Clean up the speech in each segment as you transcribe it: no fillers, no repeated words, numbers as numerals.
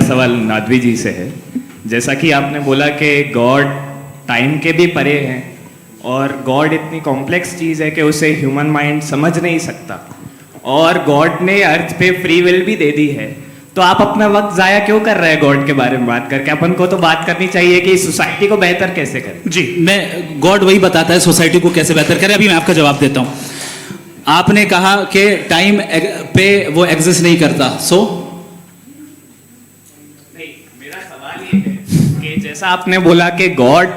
सवाल नादवी जी से है। जैसा कि आपने बोला कि गॉड टाइम के भी परे हैं और गॉड इतनी कॉम्प्लेक्स चीज़ है कि उसे ह्यूमन माइंड समझ नहीं सकता, और गॉड ने अर्थ पे फ्री विल भी दे दी है, तो आप अपना वक्त ज़ाया क्यों कर रहे हैं गॉड के बारे में बात करके? अपन को तो बात करनी चाहिए कि सोसाइटी को बेहतर कैसे करें। जी, मैं गॉड वही बताता है सोसाइटी को कैसे बेहतर करें। अभी मैं आपका जवाब देता हूँ। आपने कहा कि टाइम पे वो एग्जिस्ट नहीं करता, सो मेरा सवाल ये है कि जैसा आपने बोला कि गॉड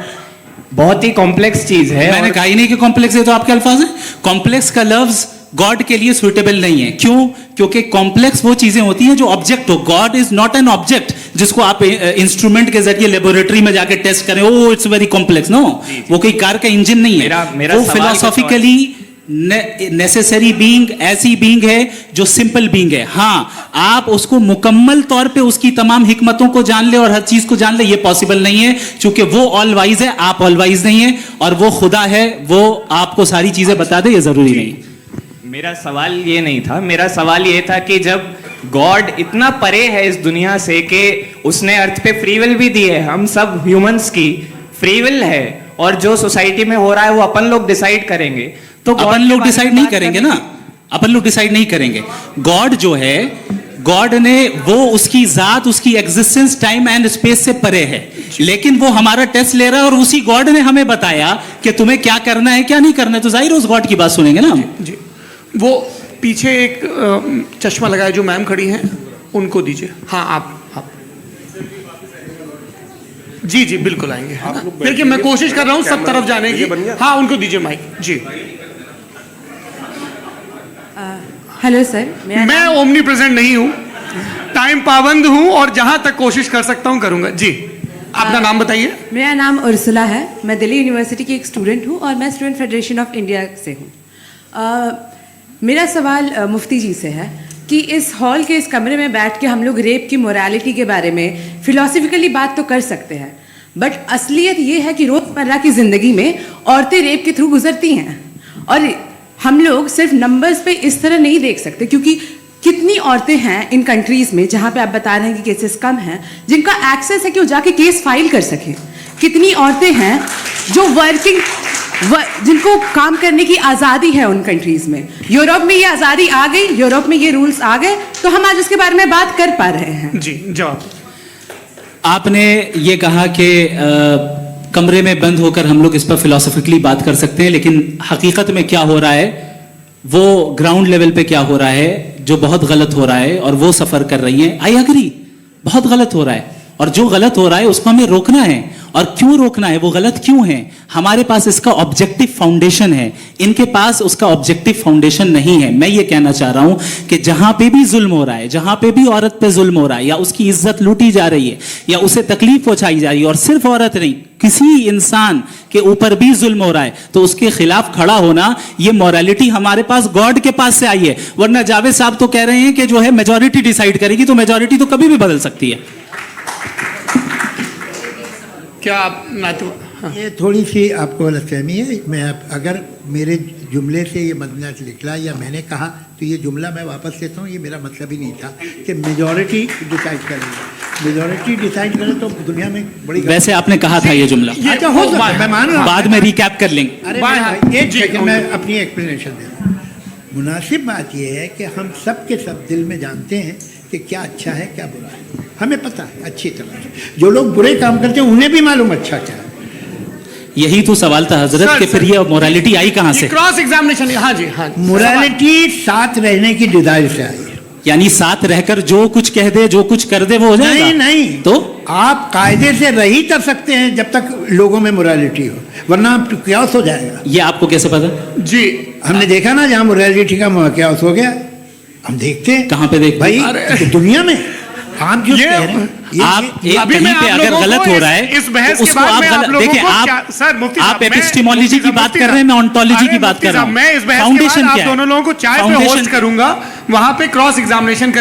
बहुत ही कॉम्प्लेक्स चीज है। मैंने कहा ही नहीं कि कॉम्प्लेक्स है, तो आपके अल्फाज हैं। कॉम्प्लेक्स का लफ्ज गॉड के लिए सुइटेबल नहीं है। क्यों? क्योंकि कॉम्प्लेक्स वो चीजें होती हैं जो ऑब्जेक्ट हो। God is not an object जिसको आप इंस्ट्रूमेंट के जरिए लेबोरेटरी में जाके टेस्ट करें, oh it's very complex. No, वो कोई कार का इंजन नहीं है। वो फिलोसॉफिकली नेसेसरी बीइंग ऐसी बीइंग है जो सिंपल बीइंग है। हाँ, आप उसको मुकम्मल तौर पे उसकी तमाम हिकमतों को जान ले और हर चीज को जान ले, ये पॉसिबल नहीं है, क्योंकि वो ऑल वाइज है, आप ऑल वाइज नहीं है, और वो खुदा है, वो आपको सारी चीजें बता दे, ये जरूरी नहीं। मेरा सवाल ये नहीं था। मेरा सवाल ये था कि जब गॉड इतना परे है इस दुनिया से कि उसने अर्थ पे फ्री विल भी दी है, हम सब ह्यूमंस की फ्री विल है, और जो सोसाइटी में हो रहा है वो अपन लोग डिसाइड करेंगे, तो अपन लोग डिसाइड नहीं करेंगे ना, अपन लोग डिसाइड नहीं करेंगे। गॉड जो है, गॉड ने वो उसकी जात, उसकी एग्जिस्टेंस टाइम एंड स्पेस से परे है, लेकिन वो हमारा टेस्ट ले रहा है और उसी गॉड ने हमें बताया कि तुम्हें क्या करना है क्या नहीं करना है, तो जाहिर उस गॉड की बात सुनेंगे ना हम। जी, वो पीछे एक चश्मा लगाए जो मैम खड़ी हैं, उनको दीजिए। हाँ, आप जी जी बिल्कुल आएंगे। देखिए, मैं कोशिश कर रहा हूँ सब तरफ जाने की। हाँ, उनको दीजिए माइक। जी, हेलो सर, मैं ओमनी प्रेजेंट नहीं हूँ, टाइम पाबंद हूँ, और जहां तक कोशिश कर सकता हूँ करूंगा। जी, अपना नाम बताइए। मेरा नाम उर्सुला है, मैं दिल्ली यूनिवर्सिटी की एक स्टूडेंट हूँ और मैं स्टूडेंट फेडरेशन ऑफ इंडिया से हूँ। मेरा सवाल मुफ्ती जी से है कि इस हॉल के इस कमरे में बैठ के हम लोग रेप की मोरालिटी के बारे में फिलोसफिकली बात तो कर सकते हैं, बट असलियत ये है कि रोज़मर्रा की ज़िंदगी में औरतें रेप के थ्रू गुजरती हैं, और हम लोग सिर्फ नंबर्स पे इस तरह नहीं देख सकते, क्योंकि कितनी औरतें हैं इन कंट्रीज़ में जहाँ पे आप बता रहे हैं कि केसेस कम हैं, जिनका एक्सेस है कि वो जाके केस फाइल कर सकें। कितनी औरतें हैं जो जिनको काम करने की आज़ादी है उन कंट्रीज़ में। यूरोप में ये आज़ादी आ गई, यूरोप में ये रूल्स आ गए, तो हम आज उसके बारे में बात कर पा रहे हैं। जी, जवाब। आपने ये कहा कि कमरे में बंद होकर हम लोग इस पर फिलोसफिकली बात कर सकते हैं, लेकिन हकीकत में क्या हो रहा है, वो ग्राउंड लेवल पे क्या हो रहा है जो बहुत गलत हो रहा है, और वो सफ़र कर रही हैं। आई एग्री, बहुत गलत हो रहा है, और जो गलत हो रहा है उसको हमें रोकना है। और क्यों रोकना है, वो गलत क्यों है? हमारे पास इसका ऑब्जेक्टिव फाउंडेशन है, इनके पास उसका ऑब्जेक्टिव फाउंडेशन नहीं है। मैं ये कहना चाह रहा हूं कि जहां पे भी जुल्म हो रहा है, जहां पे भी औरत पे जुल्म हो रहा है, या उसकी इज्जत लूटी जा रही है, या उसे तकलीफ पहुंचाई जा रही है, और सिर्फ औरत नहीं, किसी इंसान के ऊपर भी जुल्म हो रहा है, तो उसके खिलाफ खड़ा होना, ये मॉरलिटी हमारे पास गॉड के पास से आई है। वरना जावेद साहब तो कह रहे हैं कि जो है मेजोरिटी डिसाइड करेगी, तो मेजोरिटी तो कभी भी बदल सकती है। क्या आप नातू? हाँ। ये थोड़ी सी आपको गलतफहमी है। मैं अगर मेरे जुमले से ये मदना निकला या मैंने कहा, तो ये जुमला मैं वापस लेता हूँ। ये मेरा मतलब ही नहीं था कि मेजॉरिटी डिसाइड करेगी। मेजॉरिटी डिसाइड करे तो दुनिया में बड़ी, वैसे आपने कहा था ये जुमला। अच्छा, हो सकता है, मैं मान रहा हूँ, बाद में रिकैप कर लेंगे। अरे एक सेकंड, मैं अपनी एक्सप्लेनेशन देता हूँ। मुनासिब बात यह है कि हम सब के सब दिल में जानते हैं कि क्या अच्छा है क्या बुरा है, हमें पता है अच्छी तरह से। जो लोग बुरे काम करते हैं उन्हें भी मालूम अच्छा क्या है। यही तो सवाल था हजरत कि फिर ये मोरालिटी आई कहां से? Cross examination. हाँ जी, हाँ। मोरालिटी साथ रहने की डिजायर से आई है, यानी साथ रहकर जो कुछ कह दे, जो कुछ कर दे, वो हो जाएगा। नहीं नहीं, तो आप कायदे से रह ही कर सकते हैं जब तक लोगों में मोरालिटी हो, वरना क्यास हो जाएगा। ये आपको कैसे पता? जी, हमने देखा ना, जहाँ मोरालिटी का क्यास हो गया, हम देखते हैं। कहाँ पे देख भाई? दुनिया में। आप जो कह रहे हैं, आप अभी कहीं पे अगर गलत हो रहा है, इस बहस तो के बाद में आप लोगों को आप सर मुफ्ती साहब, आप एपिस्टेमोलॉजी की बात कर रहे हैं, मैं ऑन्टोलॉजी की बात कर रहा हूं। मैं इस बहस के बाद आप दोनों लोगों को चाय पे होस्ट करूंगा, वहां पे क्रॉस एग्जामिनेशन